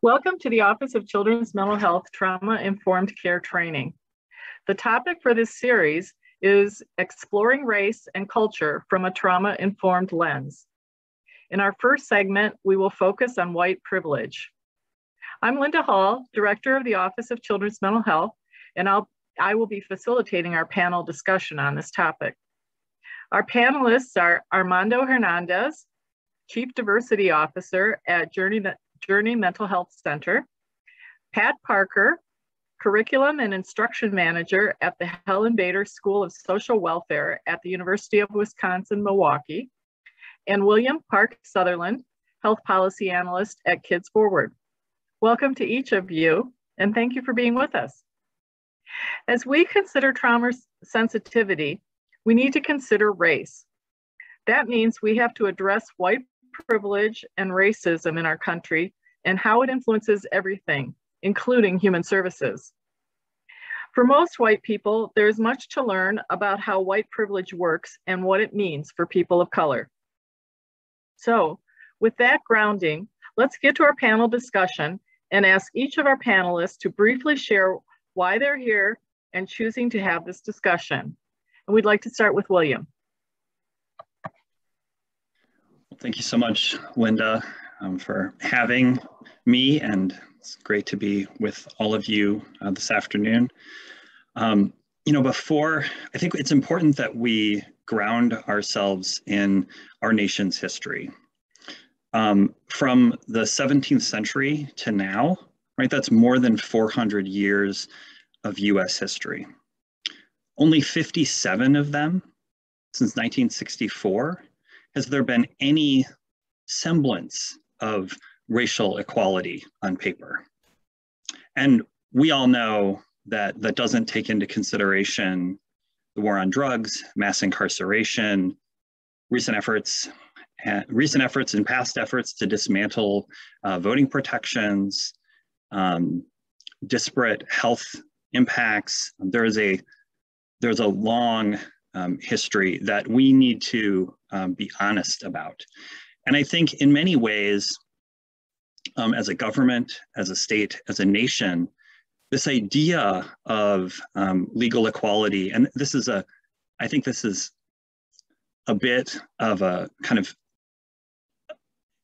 Welcome to the Office of Children's Mental Health Trauma-Informed Care Training. The topic for this series is exploring race and culture from a trauma-informed lens. In our first segment, we will focus on white privilege. I'm Linda Hall, Director of the Office of Children's Mental Health, and I will be facilitating our panel discussion on this topic. Our panelists are Armando Hernandez, Chief Diversity Officer at Journey Mental Health Center, Pat Parker, Curriculum and Instruction Manager at the Helen Bader School of Social Welfare at the University of Wisconsin-Milwaukee, and William Park Sutherland, Health Policy Analyst at Kids Forward. Welcome to each of you, and thank you for being with us. As we consider trauma sensitivity, we need to consider race. That means we have to address white privilege and racism in our country and how it influences everything, including human services. For most white people, there is much to learn about how white privilege works and what it means for people of color. So, with that grounding, let's get to our panel discussion and ask each of our panelists to briefly share why they're here and choosing to have this discussion. And we'd like to start with William. Thank you so much, Linda, for having me, and it's great to be with all of you this afternoon. I think it's important that we ground ourselves in our nation's history. From the 17th century to now, right, that's more than 400 years of US history. Only 57 of them since 1964 has there been any semblance of racial equality on paper. And we all know that that doesn't take into consideration the war on drugs, mass incarceration, recent efforts and past efforts to dismantle voting protections, disparate health impacts. There's a long history that we need to be honest about. And I think in many ways, as a government, as a state, as a nation, this idea of legal equality, and I think this is a bit of a kind of,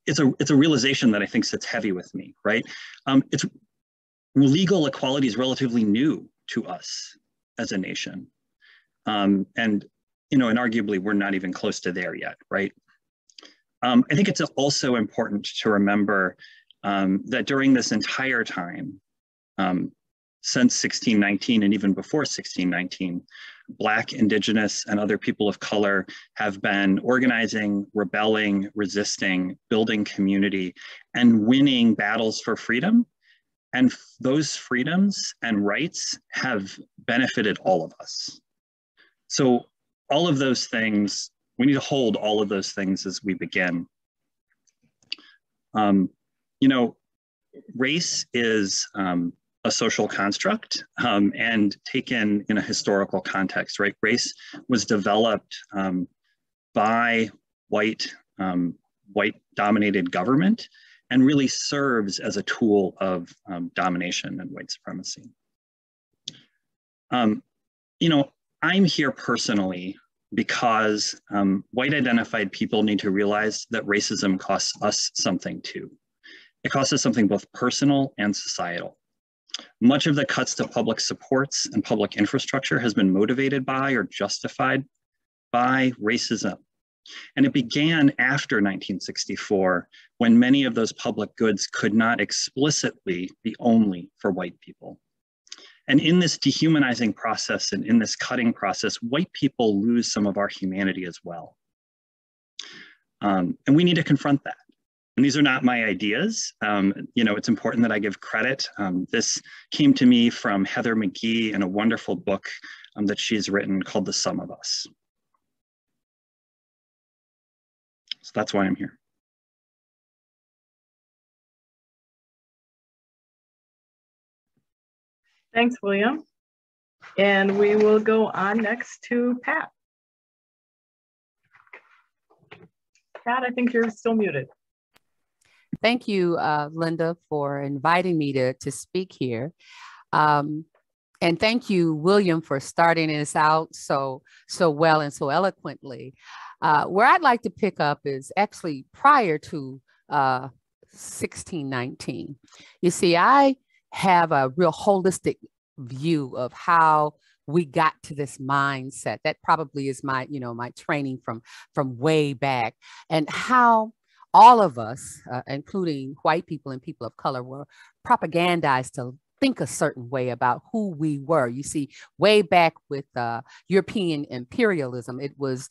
it's a realization that I think sits heavy with me, right? Legal equality is relatively new to us as a nation. And arguably we're not even close to there yet, right? I think it's also important to remember that during this entire time, since 1619 and even before 1619, Black, Indigenous, and other people of color have been organizing, rebelling, resisting, building community, and winning battles for freedom. And those freedoms and rights have benefited all of us. So all of those things, we need to hold all of those things as we begin. Race is a social construct and taken in a historical context, right? Race was developed by white dominated government and really serves as a tool of domination and white supremacy. I'm here personally because white identified people need to realize that racism costs us something too. It costs us something both personal and societal. Much of the cuts to public supports and public infrastructure has been motivated by or justified by racism. And it began after 1964, when many of those public goods could not explicitly be only for white people. And in this dehumanizing process and in this cutting process, white people lose some of our humanity as well. And we need to confront that. And these are not my ideas. It's important that I give credit. This came to me from Heather McGee in a wonderful book that she's written called The Sum of Us. So that's why I'm here. Thanks, William. And we will go on next to Pat. Pat, I think you're still muted. Thank you, Linda, for inviting me to speak here. And thank you, William, for starting this out so well and so eloquently. Where I'd like to pick up is actually prior to 1619. You see, I have a real holistic view of how we got to this mindset. That probably is my, my training from way back, and how all of us, including white people and people of color, were propagandized to think a certain way about who we were. You see, way back with European imperialism, it was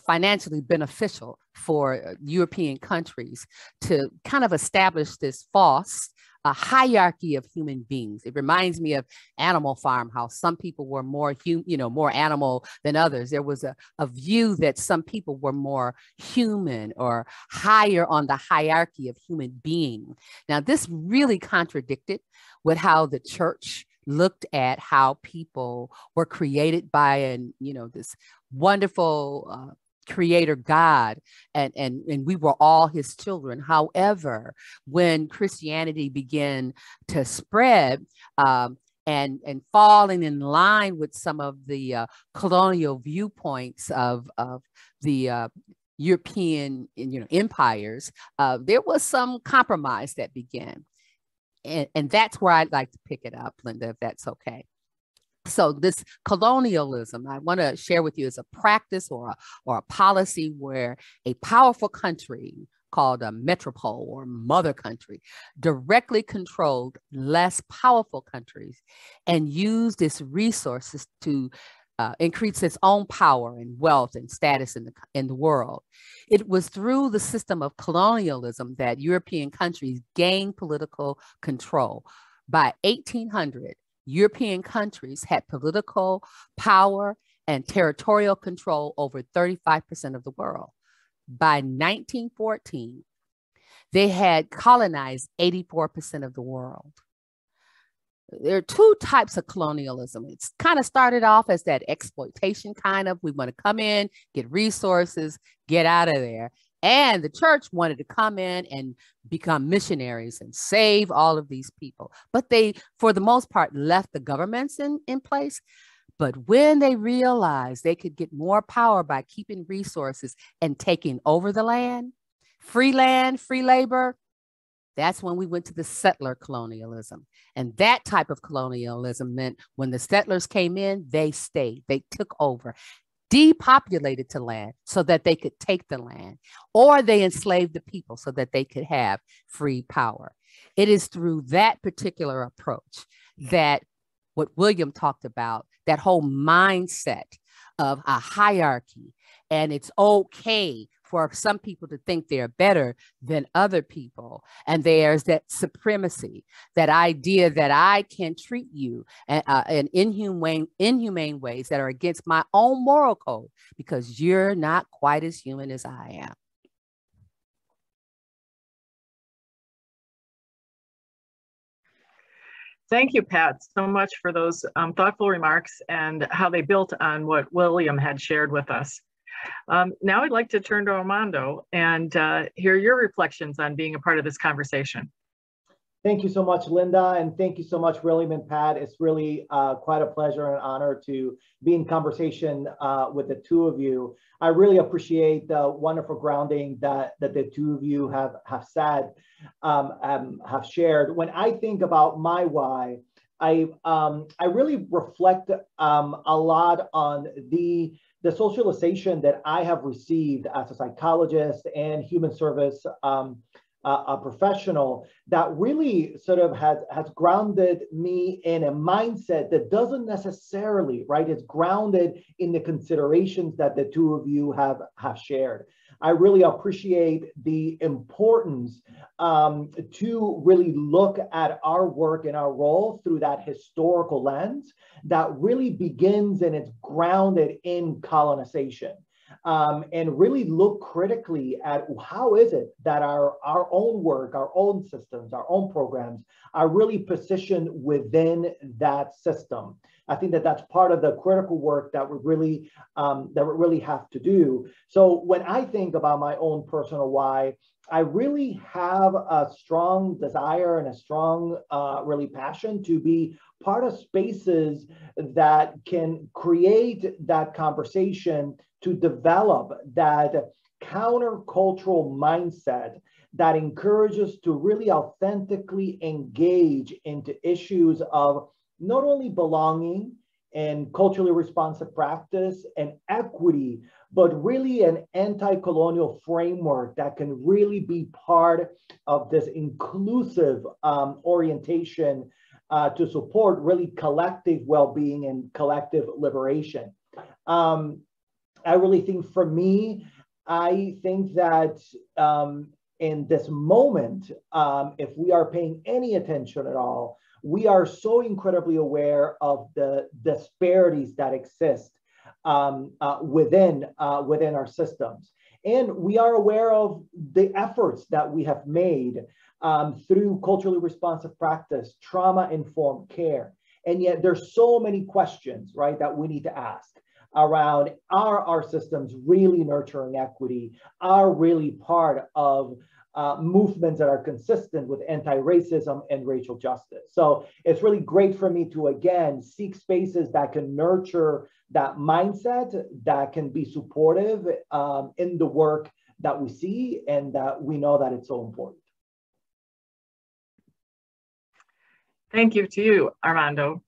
financially beneficial for European countries to kind of establish this false hierarchy of human beings. It reminds me of Animal Farm, how some people were more more animal than others. There was a view that some people were more human or higher on the hierarchy of human being. Now, this really contradicted with how the church looked at how people were created by this wonderful creator God, and we were all his children. However, when Christianity began to spread and falling in line with some of the colonial viewpoints of the European empires, there was some compromise that began. And that's where I'd like to pick it up, Linda, if that's okay. So this colonialism, I want to share with you, is a practice or a policy where a powerful country called a metropole or mother country directly controlled less powerful countries and used its resources to increase its own power and wealth and status in the world. It was through the system of colonialism that European countries gained political control. By 1800, European countries had political power and territorial control over 35% of the world. By 1914, they had colonized 84% of the world. There are two types of colonialism. It's kind of started off as that exploitation kind of, we want to come in, get resources, get out of there. And the church wanted to come in and become missionaries and save all of these people. But they, for the most part, left the governments in place. But when they realized they could get more power by keeping resources and taking over the land, free labor, that's when we went to the settler colonialism. And that type of colonialism meant when the settlers came in, they stayed, they took over, depopulated the land so that they could take the land, or they enslaved the people so that they could have free power. It is through that particular approach that what William talked about, that whole mindset of a hierarchy, and it's okay for some people to think they're better than other people. And there's that supremacy, that idea that I can treat you in inhumane ways that are against my own moral code because you're not quite as human as I am. Thank you, Pat, so much for those thoughtful remarks and how they built on what William had shared with us. Now I'd like to turn to Armando and hear your reflections on being a part of this conversation. Thank you so much, Linda, and thank you so much, William and Pat. It's really quite a pleasure and honor to be in conversation with the two of you. I really appreciate the wonderful grounding that the two of you have said, have shared. When I think about my why, I really reflect a lot on the socialization that I have received as a psychologist and human service a professional that really sort of has grounded me in a mindset that doesn't necessarily, right, it's grounded in the considerations that the two of you have shared. I really appreciate the importance to really look at our work and our role through that historical lens that really begins and it's grounded in colonization. And really look critically at how is it that our own work, our own systems, our own programs are really positioned within that system. I think that that's part of the critical work that we really have to do. So when I think about my own personal why, I really have a strong desire and a strong really passion to be part of spaces that can create that conversation to develop that countercultural mindset that encourages to really authentically engage into issues of not only belonging and culturally responsive practice and equity, but really an anti-colonial framework that can really be part of this inclusive orientation to support really collective well-being and collective liberation. I really think for me, I think that in this moment, if we are paying any attention at all, we are so incredibly aware of the disparities that exist within our systems. And we are aware of the efforts that we have made through culturally responsive practice, trauma-informed care. And yet there's so many questions, right, that we need to ask around, are our systems really nurturing equity, are really part of movements that are consistent with anti-racism and racial justice. So it's really great for me to, again, seek spaces that can nurture that mindset, that can be supportive in the work that we see and that we know that it's so important. Thank you to you, Armando.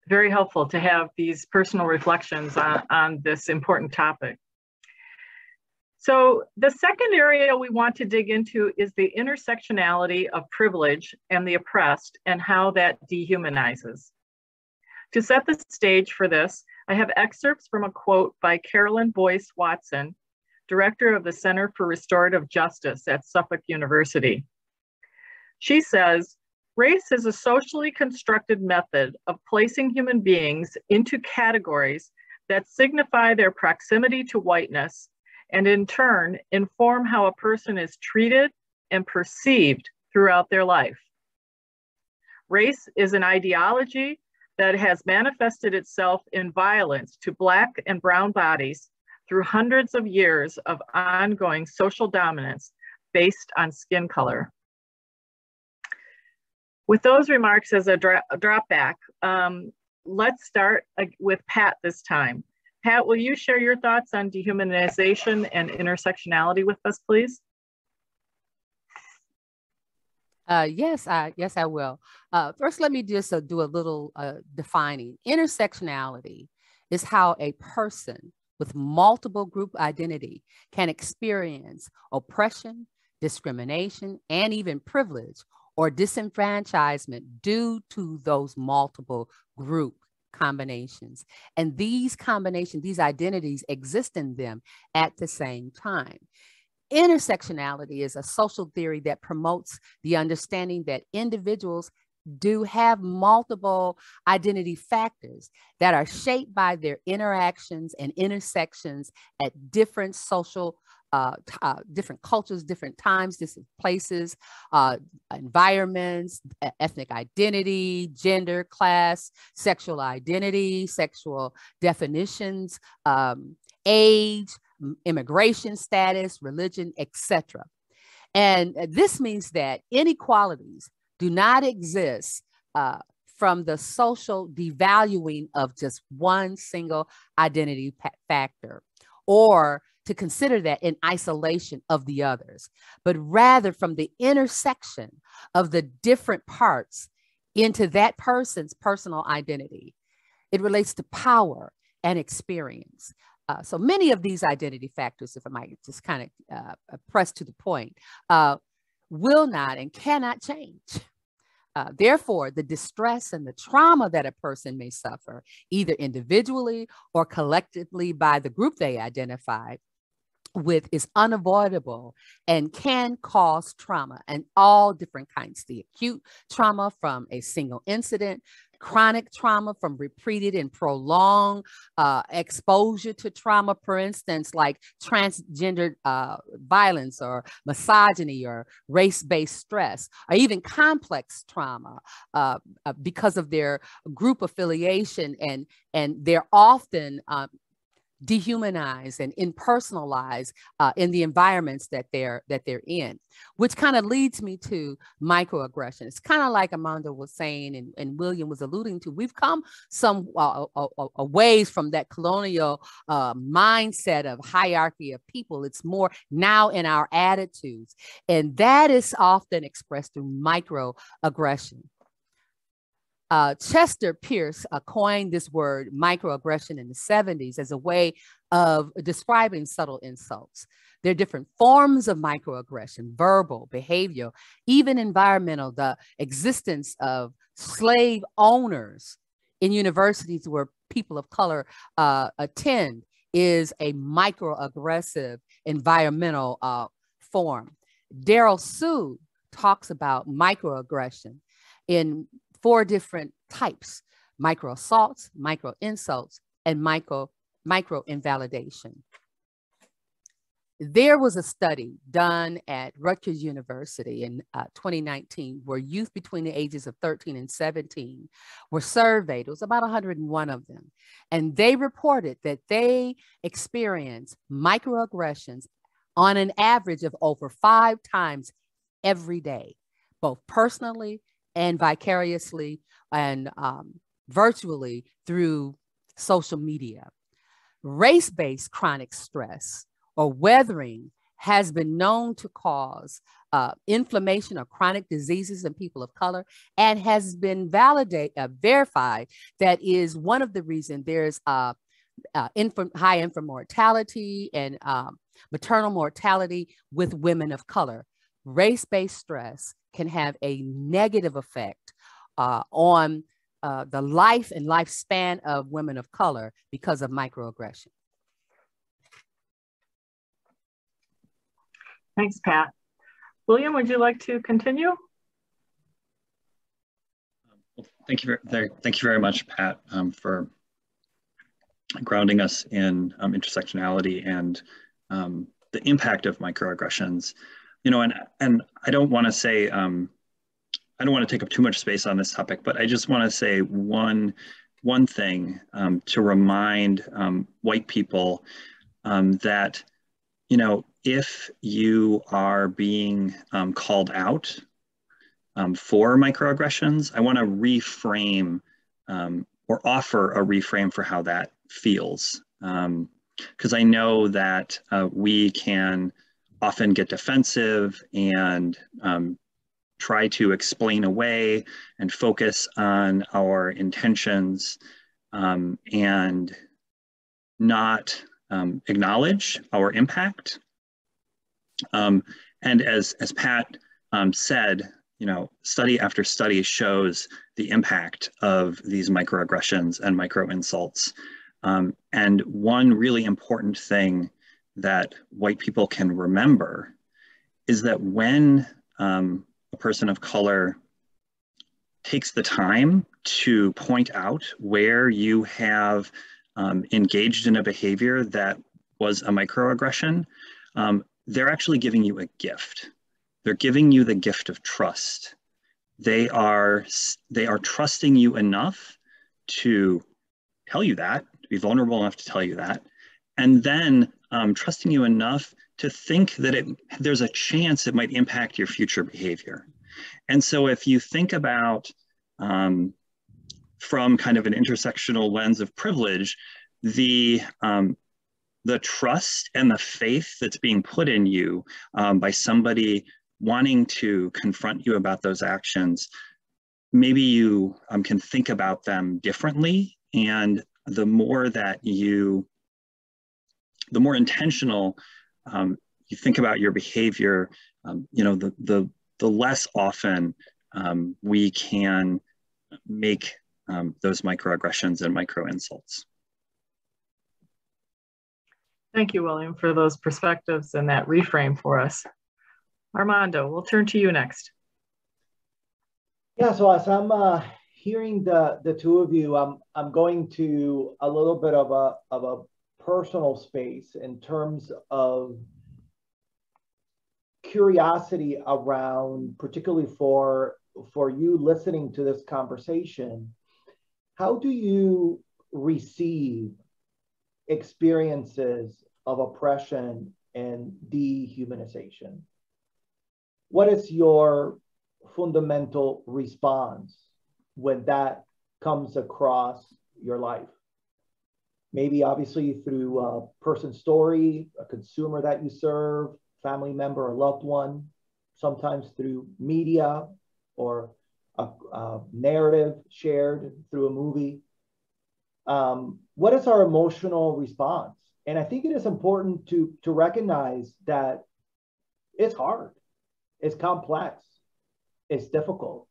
Very helpful to have these personal reflections on this important topic. So the second area we want to dig into is the intersectionality of privilege and the oppressed and how that dehumanizes. To set the stage for this, I have excerpts from a quote by Carolyn Boyce Watson, director of the Center for Restorative Justice at Suffolk University. She says, "Race is a socially constructed method of placing human beings into categories that signify their proximity to whiteness and in turn inform how a person is treated and perceived throughout their life. Race is an ideology that has manifested itself in violence to Black and brown bodies through hundreds of years of ongoing social dominance based on skin color." With those remarks as a drop back, let's start with Pat this time. Pat, will you share your thoughts on dehumanization and intersectionality with us, please? Yes, I will. First, let me just do a little defining. Intersectionality is how a person with multiple group identity can experience oppression, discrimination, and even privilege or disenfranchisement due to those multiple group combinations. And these combinations, these identities exist in them at the same time. Intersectionality is a social theory that promotes the understanding that individuals do have multiple identity factors that are shaped by their interactions and intersections at different social different cultures, different times, different places, environments, ethnic identity, gender, class, sexual identity, sexual definitions, age, immigration status, religion, etc. And this means that inequalities do not exist from the social devaluing of just one single identity factor, or to consider that in isolation of the others, but rather from the intersection of the different parts into that person's personal identity. It relates to power and experience. So many of these identity factors, if I might just kind of press to the point, will not and cannot change. Therefore, the distress and the trauma that a person may suffer, either individually or collectively by the group they identify with, is unavoidable and can cause trauma and all different kinds. The acute trauma from a single incident, chronic trauma from repeated and prolonged exposure to trauma, for instance, like transgender violence or misogyny or race-based stress, or even complex trauma because of their group affiliation, and they're often dehumanized and impersonalized in the environments that they're in, which kind of leads me to microaggression. It's kind of like Amanda was saying and William was alluding to. We've come some a ways from that colonial mindset of hierarchy of people. It's more now in our attitudes, and that is often expressed through microaggression. Chester Pierce coined this word microaggression in the 70s as a way of describing subtle insults. There are different forms of microaggression: verbal, behavioral, even environmental. The existence of slave owners in universities where people of color attend is a microaggressive environmental form. Daryl Sue talks about microaggression in 4 different types: micro assaults, micro insults, and micro invalidation. There was a study done at Rutgers University in 2019 where youth between the ages of 13 and 17 were surveyed. It was about 101 of them. And they reported that they experienced microaggressions on an average of over 5 times every day, both personally and vicariously and virtually through social media. Race-based chronic stress or weathering has been known to cause inflammation or chronic diseases in people of color, and has been verified that is one of the reasons there's high infant mortality and maternal mortality with women of color. Race-based stress can have a negative effect on the life and lifespan of women of color because of microaggression. Thanks, Pat. William, would you like to continue? Thank you very much, Pat, for grounding us in intersectionality and the impact of microaggressions. You know, and I don't want to say, I don't want to take up too much space on this topic, but I just want to say one thing to remind white people that, you know, if you are being called out for microaggressions, I want to reframe or offer a reframe for how that feels. Because I know that we can often get defensive and try to explain away and focus on our intentions and not acknowledge our impact. And as Pat said, you know, study after study shows the impact of these microaggressions and micro insults. And one really important thing that white people can remember is that when a person of color takes the time to point out where you have engaged in a behavior that was a microaggression, they're actually giving you a gift. They're giving you the gift of trust. They are trusting you enough to tell you that, to be vulnerable enough to tell you that, and then trusting you enough to think that there's a chance it might impact your future behavior. And so if you think about from kind of an intersectional lens of privilege, the trust and the faith that's being put in you by somebody wanting to confront you about those actions, maybe you can think about them differently. And the more intentional you think about your behavior, you know, the less often we can make those microaggressions and micro insults. Thank you, William, for those perspectives and that reframe for us. Armando, we'll turn to you next. Yeah, so as I'm hearing the two of you, I'm going to a little bit of a personal space in terms of curiosity around, particularly for you listening to this conversation, how do you receive experiences of oppression and dehumanization? What is your fundamental response when that comes across your life? Maybe obviously through a person's story, a consumer that you serve, family member or loved one, sometimes through media or a narrative shared through a movie. What is our emotional response? And I think it is important to recognize that it's hard, it's complex, it's difficult.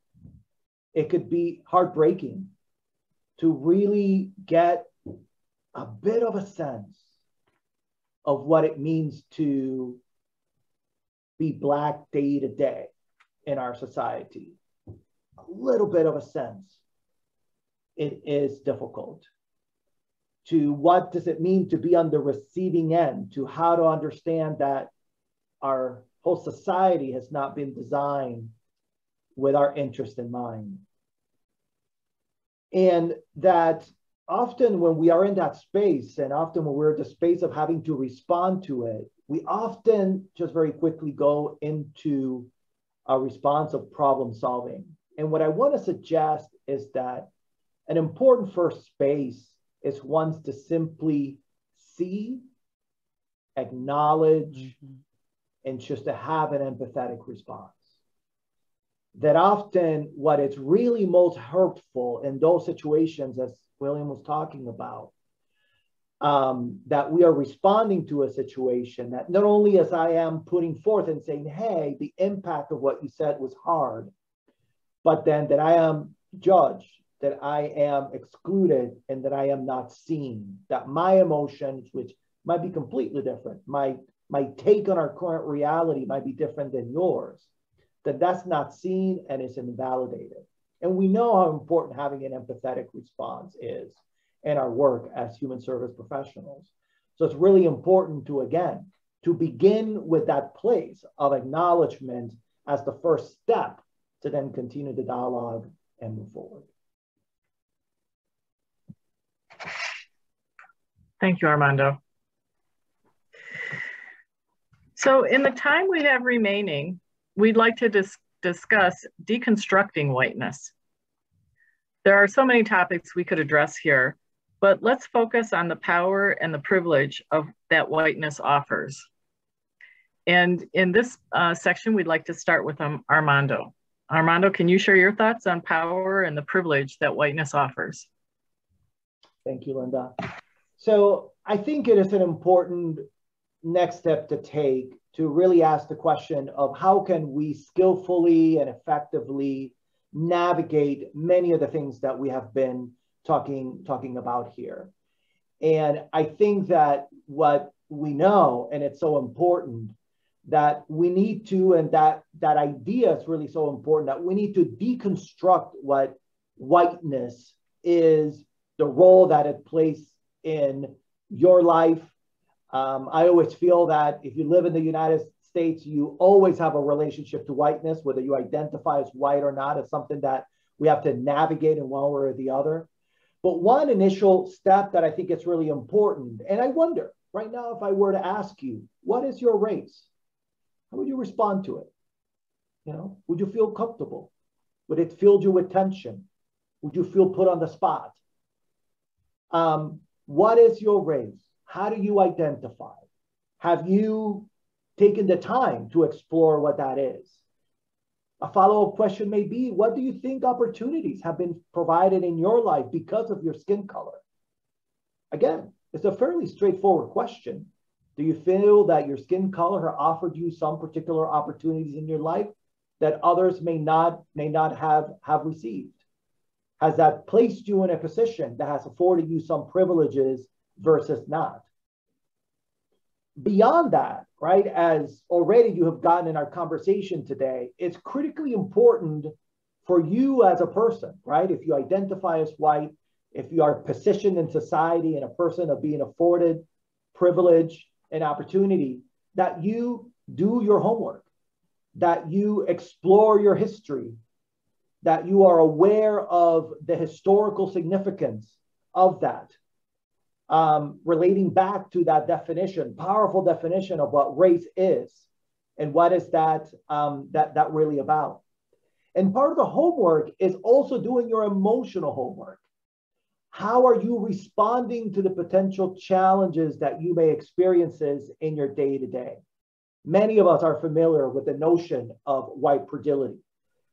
It could be heartbreaking to really get a bit of a sense of what it means to be Black day to day in our society. A little bit of a sense. It is difficult. To what does it mean to be on the receiving end, to how to understand that our whole society has not been designed with our interest in mind. And that often when we are in that space, and often when we're in the space of having to respond to it, we often just very quickly go into a response of problem solving. And what I want to suggest is that an important first space is one to simply see, acknowledge, and just to have an empathetic response. That often what is really most hurtful in those situations, as William was talking about, that we are responding to a situation that not only as I am putting forth and saying, hey, the impact of what you said was hard, but then that I am judged, that I am excluded, and that I am not seen, that my emotions, which might be completely different, my take on our current reality might be different than yours, that's not seen and is invalidated. And we know how important having an empathetic response is in our work as human service professionals. So it's really important to, again, to begin with that place of acknowledgement as the first step to then continue the dialogue and move forward. Thank you, Armando. So in the time we have remaining, we'd like to discuss deconstructing whiteness. There are so many topics we could address here, but let's focus on the power and the privilege of that whiteness offers. And in this section, we'd like to start with Armando. Armando, can you share your thoughts on power and the privilege that whiteness offers? Thank you, Linda. So I think it is an important next step to take to really ask the question of how can we skillfully and effectively navigate many of the things that we have been talking about here. And I think that what we know, and it's so important, that we need to, and that idea is really so important, that we need to deconstruct what whiteness is, the role that it plays in your life. I always feel that if you live in the United States, you always have a relationship to whiteness, whether you identify as white or not. It's something that we have to navigate in one way or the other. But one initial step that I think is really important, and I wonder right now, if I were to ask you, what is your race? How would you respond to it? You know, would you feel comfortable? Would it fill you with tension? Would you feel put on the spot? What is your race? How do you identify? Have you taken the time to explore what that is? A follow-up question may be, what do you think opportunities have been provided in your life because of your skin color? Again, it's a fairly straightforward question. Do you feel that your skin color has offered you some particular opportunities in your life that others may not have received? Has that placed you in a position that has afforded you some privileges versus not? Beyond that, right, as already you have gotten in our conversation today, it's critically important for you as a person, right? If you identify as white, if you are positioned in society and a person of being afforded privilege and opportunity, that you do your homework, that you explore your history, that you are aware of the historical significance of that, relating back to that definition, powerful definition of what race is and what is that really about. And part of the homework is also doing your emotional homework. How are you responding to the potential challenges that you may experience in your day-to-day? Many of us are familiar with the notion of white fragility,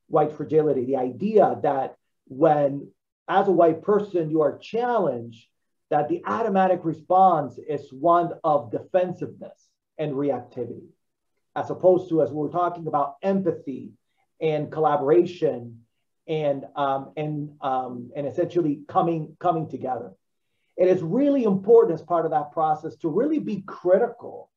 the idea that when, as a white person, you are challenged, that the automatic response is one of defensiveness and reactivity, as opposed to, as we were talking about, empathy and collaboration and essentially coming together. It is really important as part of that process to really be critical,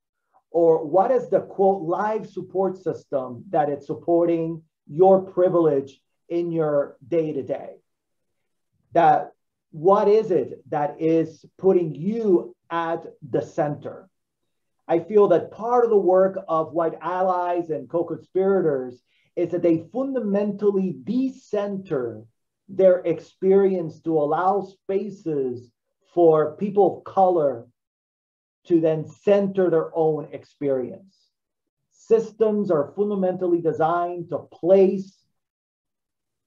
or what is the quote live support system that it's supporting your privilege in your day-to-day. That what is it that is putting you at the center? I feel that part of the work of white allies and co-conspirators is that they fundamentally decenter their experience to allow spaces for people of color to then center their own experience. Systems are fundamentally designed to place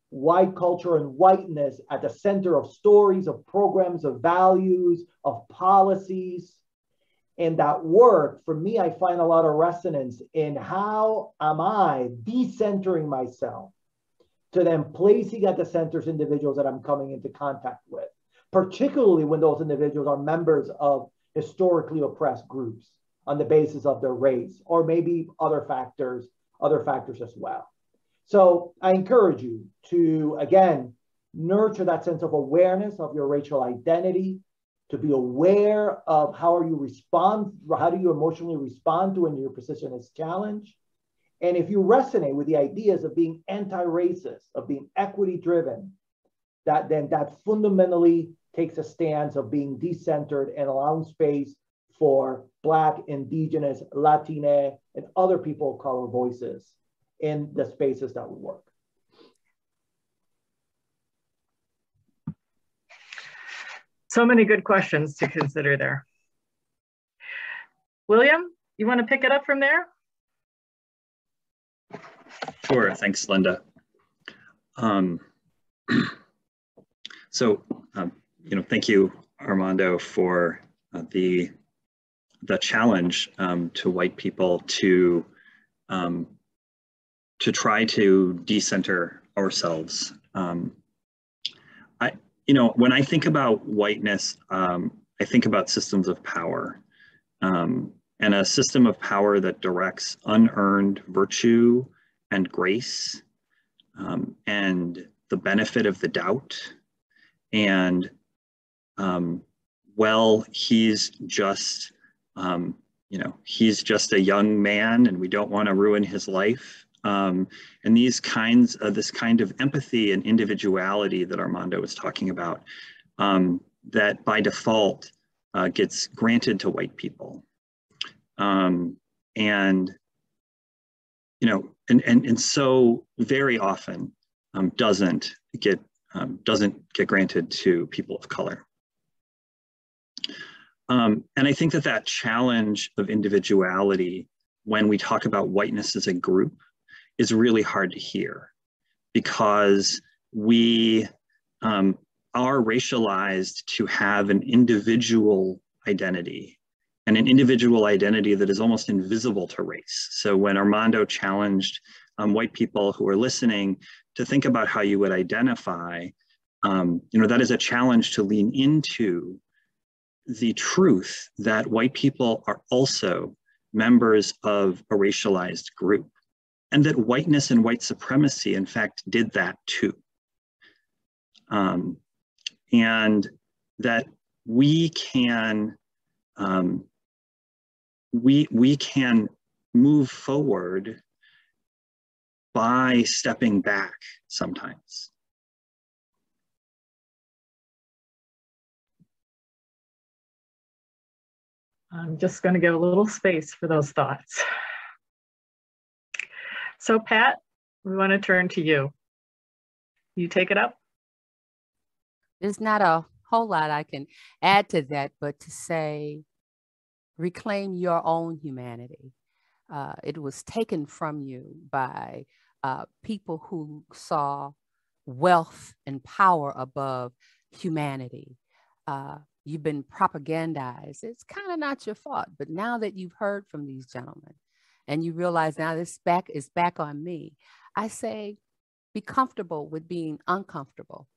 white culture and whiteness at the center of stories, of programs, of values, of policies. And that work, for me, I find a lot of resonance in how am I decentering myself to then placing at the centers individuals that I'm coming into contact with, particularly when those individuals are members of historically oppressed groups on the basis of their race, or maybe other factors as well. So I encourage you to, again, nurture that sense of awareness of your racial identity, to be aware of how do you emotionally respond to when your position is challenged. And if you resonate with the ideas of being anti-racist, of being equity-driven, that fundamentally takes a stance of being decentered and allowing space for Black, Indigenous, Latina, and other people of color voices in the spaces that we work. So many good questions to consider there. William, you want to pick it up from there? Sure, thanks, Linda. Thank you, Armando, for the challenge to white people to try to decenter ourselves. When I think about whiteness, I think about systems of power, and a system of power that directs unearned virtue and grace, and the benefit of the doubt. And he's just, he's just a young man and we don't want to ruin his life. And this kind of empathy and individuality that Armando was talking about, that by default gets granted to white people. And so very often doesn't get granted to people of color. And I think that challenge of individuality when we talk about whiteness as a group is really hard to hear, because we are racialized to have an individual identity, and an individual identity that is almost invisible to race. So when Armando challenged white people who are listening to think about how you would identify, that is a challenge to lean into the truth that white people are also members of a racialized group, and that whiteness and white supremacy, in fact, did that too. And that we can move forward by stepping back sometimes. I'm just going to give a little space for those thoughts. So Pat, we want to turn to you. You take it up. There's not a whole lot I can add to that, but to say, reclaim your own humanity. It was taken from you by people who saw wealth and power above humanity. You've been propagandized. It's kind of not your fault, but now that you've heard from these gentlemen and you realize now this is back on me, I say, be comfortable with being uncomfortable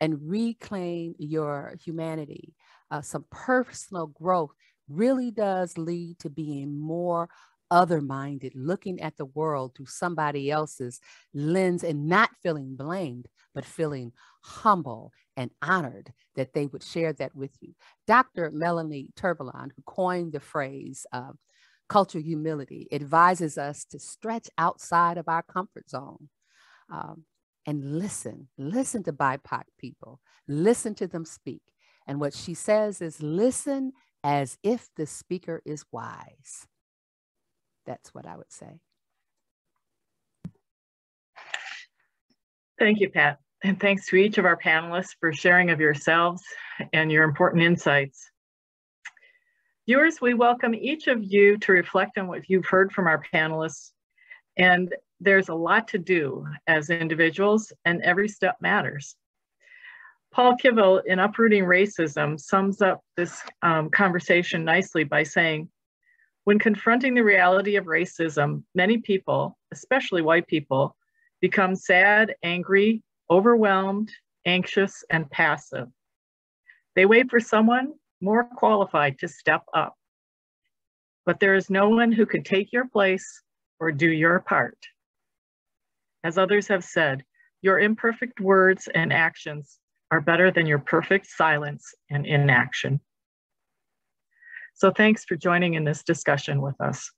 and reclaim your humanity. Some personal growth really does lead to being more other-minded, looking at the world through somebody else's lens and not feeling blamed, but feeling humble and honored that they would share that with you. Dr. Melanie Turbalon, who coined the phrase cultural humility, advises us to stretch outside of our comfort zone and listen to BIPOC people, listen to them speak. And what she says is listen as if the speaker is wise. That's what I would say. Thank you, Pat. And thanks to each of our panelists for sharing of yourselves and your important insights. Viewers, we welcome each of you to reflect on what you've heard from our panelists. And there's a lot to do as individuals, and every step matters. Paul Kivel in Uprooting Racism sums up this conversation nicely by saying, when confronting the reality of racism, many people, especially white people, become sad, angry, overwhelmed, anxious, and passive. They wait for someone more qualified to step up. But there is no one who can take your place or do your part. As others have said, your imperfect words and actions are better than your perfect silence and inaction. So thanks for joining in this discussion with us.